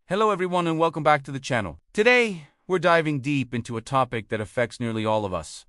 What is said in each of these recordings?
Hello everyone and welcome back to the channel. Today, we're diving deep into a topic that affects nearly all of us.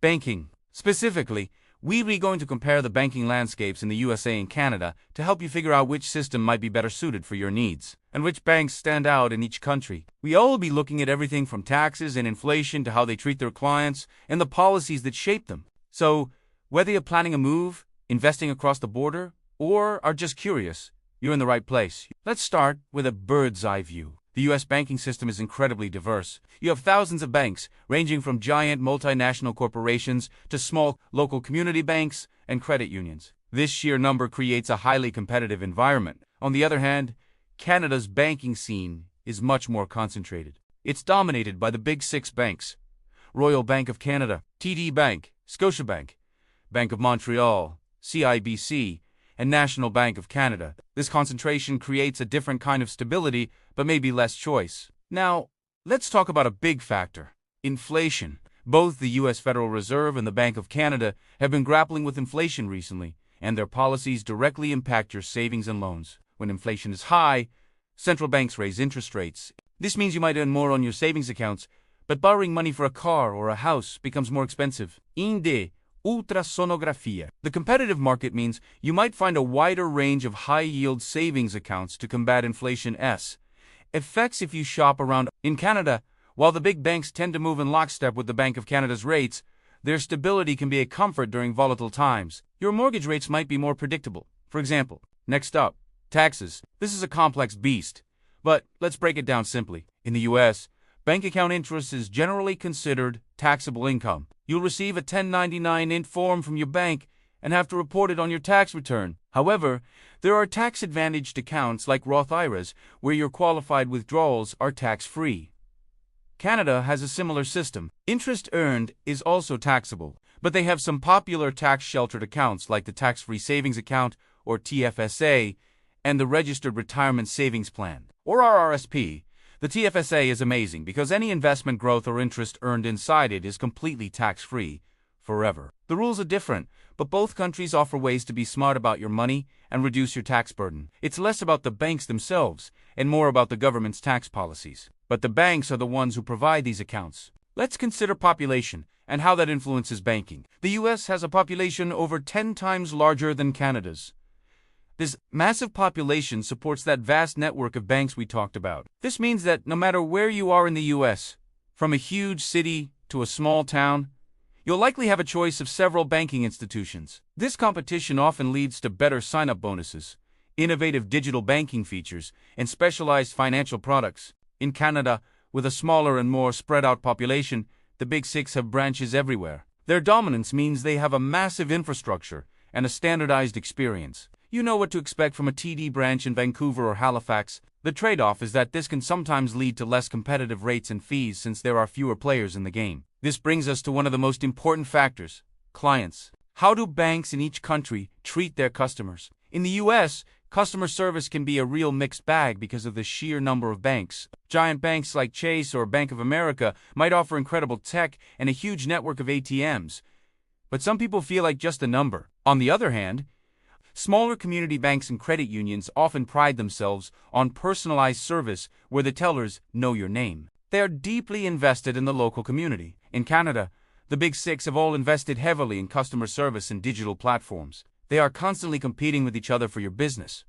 Banking. Specifically, we're going to compare the banking landscapes in the USA and Canada to help you figure out which system might be better suited for your needs, and which banks stand out in each country. We'll all be looking at everything from taxes and inflation to how they treat their clients and the policies that shape them. So, whether you're planning a move, investing across the border, or are just curious, you're in the right place. Let's start with a bird's eye view. The US banking system is incredibly diverse. You have thousands of banks, ranging from giant multinational corporations to small local community banks and credit unions. This sheer number creates a highly competitive environment. On the other hand, Canada's banking scene is much more concentrated. It's dominated by the big six banks: Royal Bank of Canada, TD Bank, Scotiabank, Bank of Montreal, CIBC, and National Bank of Canada. This concentration creates a different kind of stability, but maybe less choice. Now, let's talk about a big factor: inflation. Both the US Federal Reserve and the Bank of Canada have been grappling with inflation recently, and their policies directly impact your savings and loans. When inflation is high, central banks raise interest rates. This means you might earn more on your savings accounts, but borrowing money for a car or a house becomes more expensive. Ultrasonografia. The competitive market means you might find a wider range of high-yield savings accounts to combat inflation's effects if you shop around. In Canada, while the big banks tend to move in lockstep with the Bank of Canada's rates, their stability can be a comfort during volatile times. Your mortgage rates might be more predictable. For example, next up, taxes. This is a complex beast, but let's break it down simply. In the US, bank account interest is generally considered taxable income. You'll receive a 1099 form from your bank and have to report it on your tax return. However, there are tax-advantaged accounts like Roth IRAs where your qualified withdrawals are tax-free. Canada has a similar system. Interest earned is also taxable, but they have some popular tax-sheltered accounts like the Tax-Free Savings Account, or TFSA, and the Registered Retirement Savings Plan, or RRSP. The TFSA is amazing because any investment growth or interest earned inside it is completely tax-free forever. The rules are different, but both countries offer ways to be smart about your money and reduce your tax burden. It's less about the banks themselves and more about the government's tax policies. But the banks are the ones who provide these accounts. Let's consider population and how that influences banking. The US has a population over 10 times larger than Canada's. This massive population supports that vast network of banks we talked about. This means that no matter where you are in the US, from a huge city to a small town, you'll likely have a choice of several banking institutions. This competition often leads to better sign-up bonuses, innovative digital banking features, and specialized financial products. In Canada, with a smaller and more spread-out population, the Big Six have branches everywhere. Their dominance means they have a massive infrastructure and a standardized experience. You know what to expect from a TD branch in Vancouver or Halifax. The trade-off is that this can sometimes lead to less competitive rates and fees since there are fewer players in the game. This brings us to one of the most important factors: clients. How do banks in each country treat their customers? In the US, customer service can be a real mixed bag because of the sheer number of banks. Giant banks like Chase or Bank of America might offer incredible tech and a huge network of ATMs, but some people feel like just a number. On the other hand, smaller community banks and credit unions often pride themselves on personalized service where the tellers know your name. They are deeply invested in the local community. In Canada, the Big Six have all invested heavily in customer service and digital platforms. They are constantly competing with each other for your business,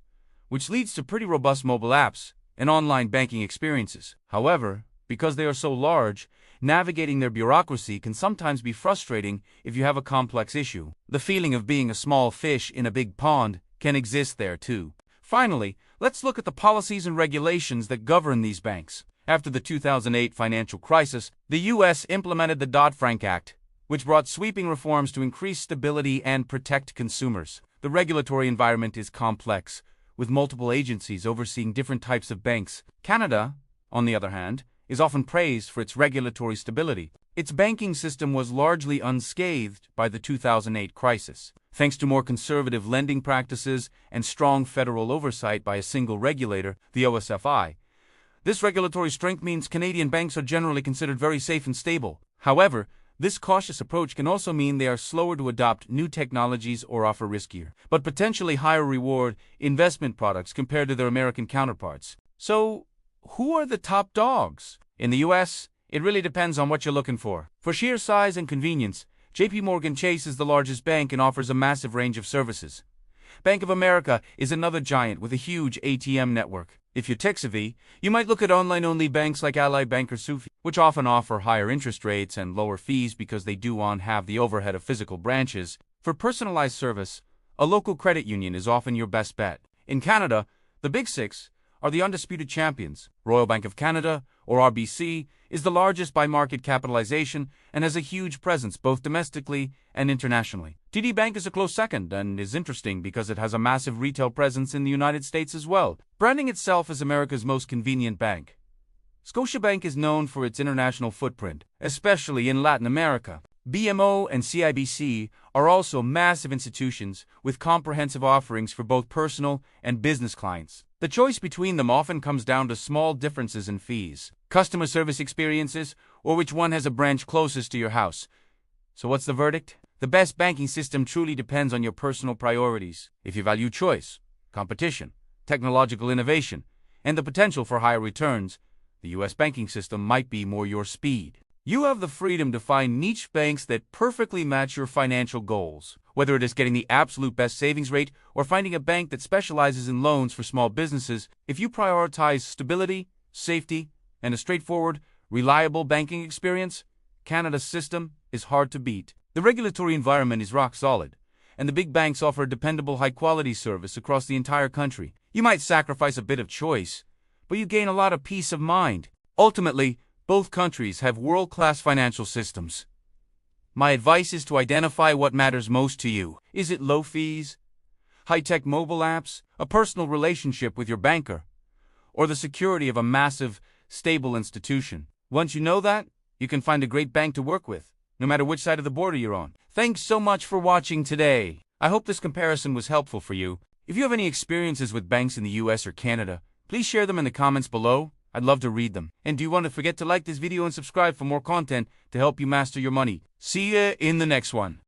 which leads to pretty robust mobile apps and online banking experiences. However, because they are so large, navigating their bureaucracy can sometimes be frustrating if you have a complex issue. The feeling of being a small fish in a big pond can exist there too. Finally, let's look at the policies and regulations that govern these banks. After the 2008 financial crisis, the US implemented the Dodd-Frank Act, which brought sweeping reforms to increase stability and protect consumers. The regulatory environment is complex, with multiple agencies overseeing different types of banks. Canada, on the other hand, is often praised for its regulatory stability. Its banking system was largely unscathed by the 2008 crisis, thanks to more conservative lending practices and strong federal oversight by a single regulator, the OSFI. This regulatory strength means Canadian banks are generally considered very safe and stable. However, this cautious approach can also mean they are slower to adopt new technologies or offer riskier, but potentially higher reward investment products compared to their American counterparts. So, who are the top dogs? In the US, it really depends on what you're looking for. For sheer size and convenience, JP Morgan Chase is the largest bank and offers a massive range of services. Bank of America is another giant with a huge ATM network. If you're tech-savvy, you might look at online-only banks like Ally Bank or SoFi, which often offer higher interest rates and lower fees because they do have the overhead of physical branches. For personalized service, a local credit union is often your best bet. In Canada, the Big Six are the undisputed champions. Royal Bank of Canada, or RBC, is the largest by market capitalization and has a huge presence both domestically and internationally. TD Bank is a close second and is interesting because it has a massive retail presence in the United States as well, branding itself as America's most convenient bank. Scotiabank is known for its international footprint, especially in Latin America. BMO and CIBC are also massive institutions with comprehensive offerings for both personal and business clients. The choice between them often comes down to small differences in fees, customer service experiences, or which one has a branch closest to your house. So what's the verdict? The best banking system truly depends on your personal priorities. If you value choice, competition, technological innovation, and the potential for higher returns, the US banking system might be more your speed. You have the freedom to find niche banks that perfectly match your financial goals, whether it is getting the absolute best savings rate or finding a bank that specializes in loans for small businesses. If you prioritize stability, safety, and a straightforward, reliable banking experience, Canada's system is hard to beat. The regulatory environment is rock solid, and the big banks offer a dependable, high-quality service across the entire country. You might sacrifice a bit of choice, but you gain a lot of peace of mind. Ultimately, both countries have world-class financial systems. My advice is to identify what matters most to you. Is it low fees, high-tech mobile apps, a personal relationship with your banker, or the security of a massive, stable institution? Once you know that, you can find a great bank to work with, no matter which side of the border you're on. Thanks so much for watching today. I hope this comparison was helpful for you. If you have any experiences with banks in the US or Canada, please share them in the comments below. I'd love to read them. And do you want to forget to like this video and subscribe for more content to help you master your money. See ya in the next one.